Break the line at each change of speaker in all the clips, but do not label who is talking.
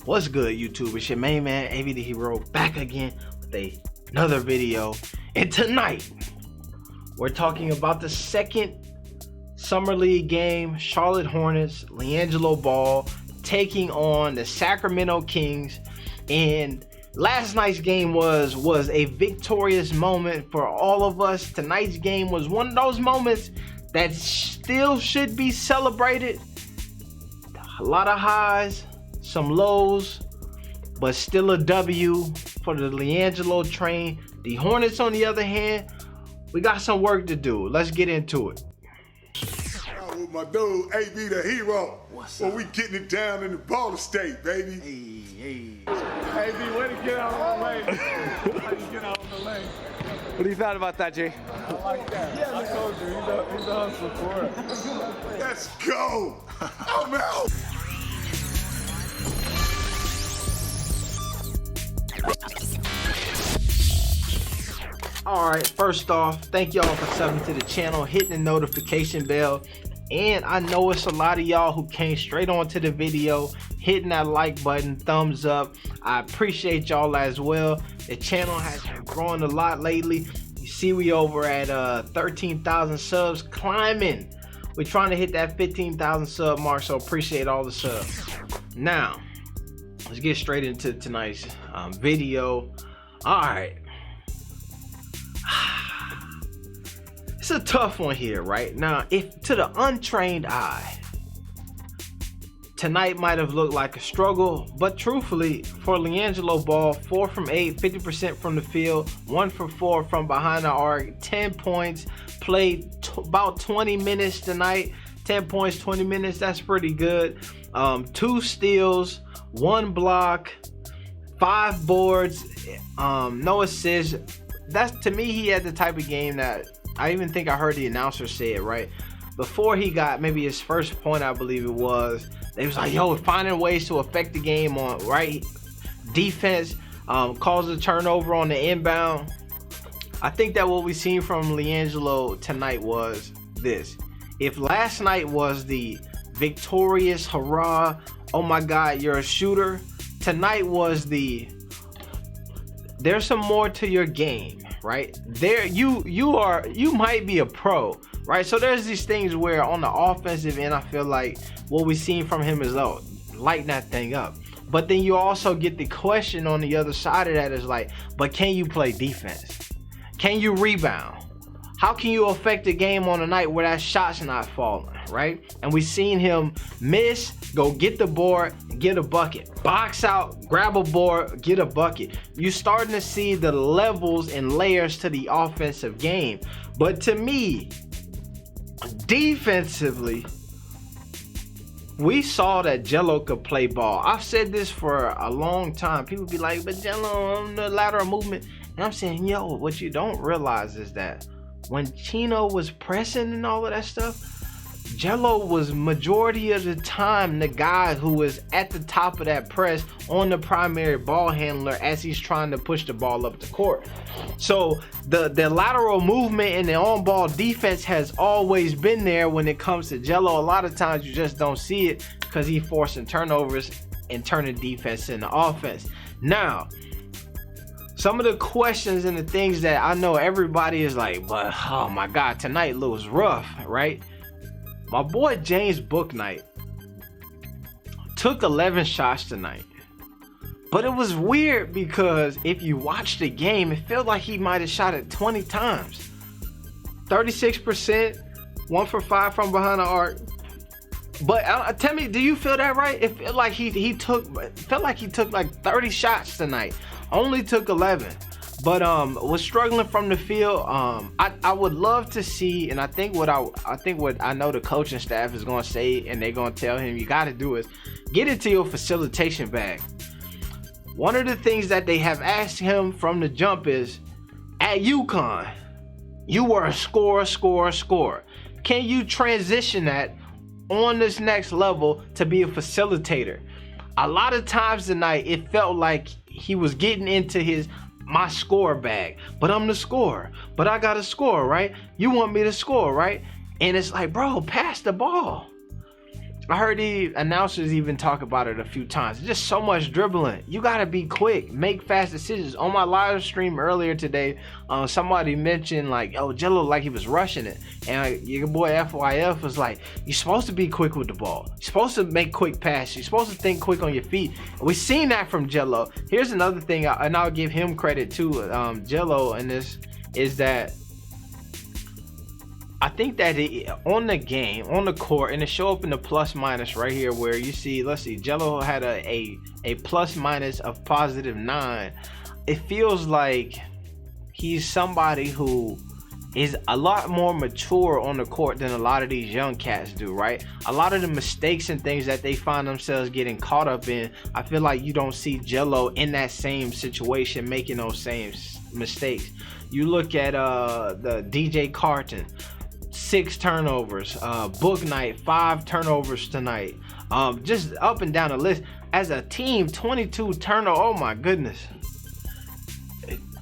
What's good, YouTube? It's your main man, AV the Hero, back again with another video. And tonight, we're talking about the second Summer League game. Charlotte Hornets, LiAngelo Ball taking on the Sacramento Kings. And last night's game was a victorious moment for all of us. Tonight's game was one of those moments that still should be celebrated. A lot of highs, some lows, but still a W for the LiAngelo train. The Hornets, on the other hand, we got some work to do. Let's get into it.
With my dude, AV the Hero.
What's up?
We getting it down in the Ball State, baby.
Hey.
AV, way to get out of the lane. How you get out of the lane?
What do you thought about that, Jay?
I like that. Yeah, I told you, he's a hustle for it.
Let's go. I'm out.
Alright, first off, thank y'all for subbing to the channel, hitting the notification bell. And I know it's a lot of y'all who came straight onto the video, hitting that like button, thumbs up. I appreciate y'all as well. The channel has been growing a lot lately. You see we over at 13,000 subs, climbing. We're trying to hit that 15,000 sub mark, so appreciate all the subs. Now, let's get straight into tonight's video. Alright. It's a tough one here, right? Now, if to the untrained eye, tonight might have looked like a struggle, but truthfully, for LiAngelo Ball, 4 from 8, 50% from the field, 1 for 4 from behind the arc, 10 points, played about 20 minutes tonight. 10 points, 20 minutes, that's pretty good. 2 steals, 1 block, 5 boards, no assists. That's, to me, he had the type of game that I even think I heard the announcer say it, right? Before he got maybe his first point, I believe it was, they was like, yo, finding ways to affect the game on, right? Defense, cause a turnover on the inbound. I think that what we seen from LiAngelo tonight was this. If last night was the victorious hurrah, oh my God, you're a shooter, tonight was the, there's some more to your game, right? There you might be a pro, right? So there's these things where on the offensive end, I feel like what we've seen from him is, oh, lighten that thing up. But then you also get the question on the other side of that is like, but can you play defense? Can you rebound? How can you affect the game on a night where that shot's not falling, right? And we've seen him miss, go get the board, get a bucket. Box out, grab a board, get a bucket. You're starting to see the levels and layers to the offensive game. But to me, defensively, we saw that Jello could play ball. I've said this for a long time. People be like, but Jello on the lateral movement. And I'm saying, yo, what you don't realize is that when Chino was pressing and all of that stuff, Jello was majority of the time the guy who was at the top of that press on the primary ball handler as he's trying to push the ball up the court. So the lateral movement and the on-ball defense has always been there when it comes to Jello. A lot of times you just don't see it because he's forcing turnovers and turning defense into offense. Now, some of the questions and the things that I know everybody is like, but oh my God, tonight was rough, right? My boy James Bouknight took 11 shots tonight. But it was weird because if you watch the game, it felt like he might have shot it 20 times. 36%, 1 for 5 from behind the arc. But tell me, do you feel that right? It felt like he took like 30 shots tonight. Only took 11, but was struggling from the field. I would love to see, and I think what I know the coaching staff is going to say, and they're going to tell him you got to do is get into your facilitation bag. One of the things that they have asked him from the jump is, at UConn, you were a scorer. Can you transition that on this next level to be a facilitator? A lot of times tonight, it felt like he was getting into my score bag, but I'm the scorer, but I gotta score, right? You want me to score, right? And it's like, bro, pass the ball. I heard the announcers even talk about it a few times. Just so much dribbling. You gotta be quick, make fast decisions. On my live stream earlier today, somebody mentioned like, "Oh, Jello like he was rushing it," and your boy FYF was like, "You're supposed to be quick with the ball. You're supposed to make quick passes. You're supposed to think quick on your feet." We've seen that from Jello. Here's another thing, and I'll give him credit too. Jello in this is that. I think that on the game, on the court, and it show up in the plus minus right here where you see, let's see, Jello had a plus minus of +9. It feels like he's somebody who is a lot more mature on the court than a lot of these young cats do, right? A lot of the mistakes and things that they find themselves getting caught up in, I feel like you don't see Jello in that same situation making those same mistakes. You look at the DJ Carton, 6 turnovers. Book Night, 5 turnovers tonight. Just up and down the list. As a team, 22 turnovers. Oh my goodness.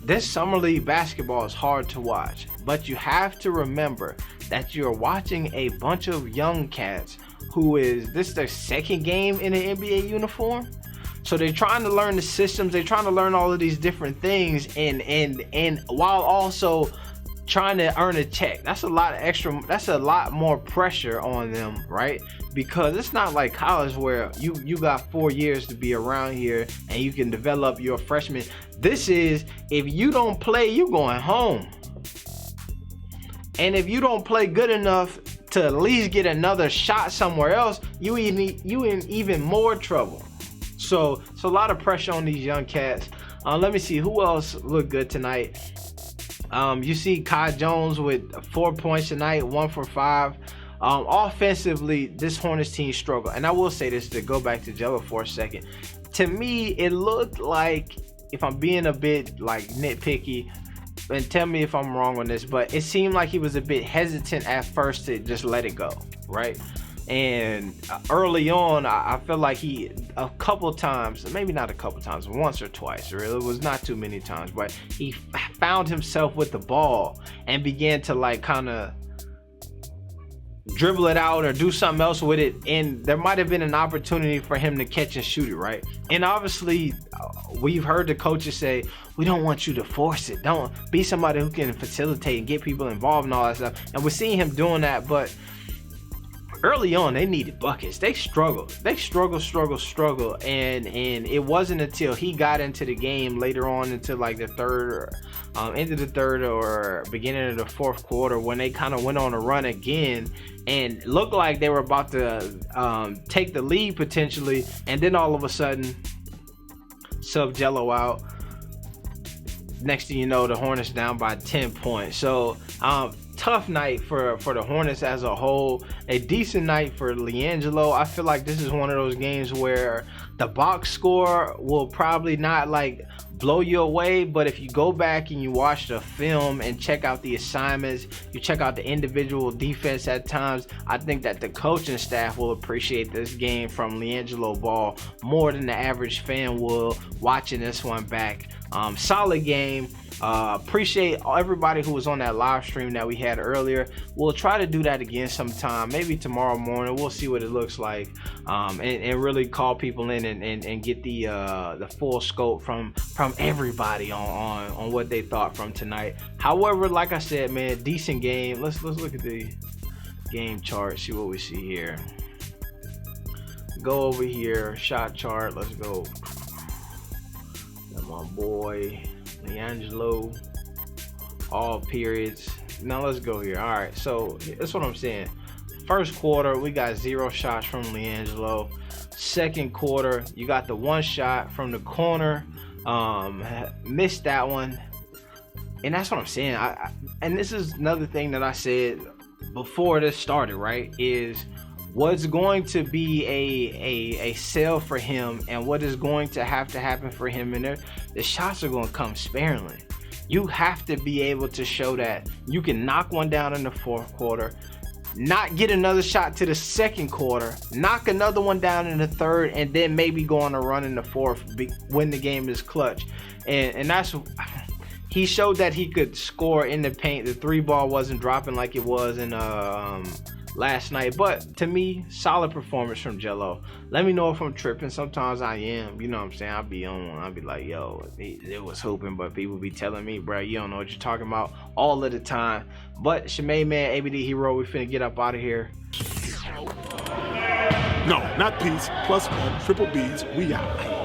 This summer league basketball is hard to watch, but you have to remember that you're watching a bunch of young cats who is this their second game in an NBA uniform. So they're trying to learn the systems, they're trying to learn all of these different things, and while also trying to earn a check. That's a lot of extra, that's a lot more pressure on them, right? Because it's not like college where you got 4 years to be around here and you can develop your freshman. This is, if you don't play, you going home. And if you don't play good enough to at least get another shot somewhere else, you in even more trouble. So it's a lot of pressure on these young cats. Let me see who else looked good tonight. You see Kai Jones with 4 points tonight, 1 for 5. Offensively, this Hornets team struggled. And I will say this to go back to Jello for a second. To me, it looked like, if I'm being a bit like nitpicky, and tell me if I'm wrong on this, but it seemed like he was a bit hesitant at first to just let it go, right? And early on, I feel like he a couple times, maybe not a couple times, once or twice, or it was not too many times, but he found himself with the ball and began to like kind of dribble it out or do something else with it, and there might have been an opportunity for him to catch and shoot it, right? And obviously we've heard the coaches say, we don't want you to force it, don't be somebody who can facilitate and get people involved and all that stuff, and we're seeing him doing that. But early on, they needed buckets. They struggled, and it wasn't until he got into the game later on into like the into the third or beginning of the fourth quarter when they kind of went on a run again and looked like they were about to take the lead potentially, and then all of a sudden sub Jello out. Next thing you know, the Hornets down by 10 points. So tough night for the Hornets as a whole. A decent night for LiAngelo. I feel like this is one of those games where the box score will probably not like blow you away, but if you go back and you watch the film and check out the assignments, you check out the individual defense at times, I think that the coaching staff will appreciate this game from LiAngelo Ball more than the average fan will watching this one back. Solid game. Appreciate everybody who was on that live stream that we had earlier. We'll try to do that again sometime, maybe tomorrow morning. We'll see what it looks like, and really call people in and get the full scope from everybody on what they thought from tonight. However, like I said, man, decent game. Let's look at the game chart, see what we see here. Go over here, shot chart. Let's go. My boy LiAngelo, all periods. Now let's go here. All right, so that's what I'm saying. First quarter, we got 0 shots from LiAngelo. Second quarter, you got the 1 shot from the corner, missed that one, and that's what I'm saying. And this is another thing that I said before this started, right? Is what's going to be a sell for him, and what is going to have to happen for him, and the shots are going to come sparingly. You have to be able to show that you can knock one down in the fourth quarter, not get another shot to the second quarter, knock another one down in the third, and then maybe go on a run in the fourth when the game is clutch. And that's, he showed that he could score in the paint. The 3 ball wasn't dropping like it was in last night. But to me, solid performance from Jello. Let me know if I'm tripping. Sometimes I am. You know what I'm saying? I'll be on one. I'll be like, yo, it was hooping, but people be telling me, bro, you don't know what you're talking about all of the time. But it's your main man, ABD Hero. We finna get up out of here.
No, not peace. +1, triple B's. We out.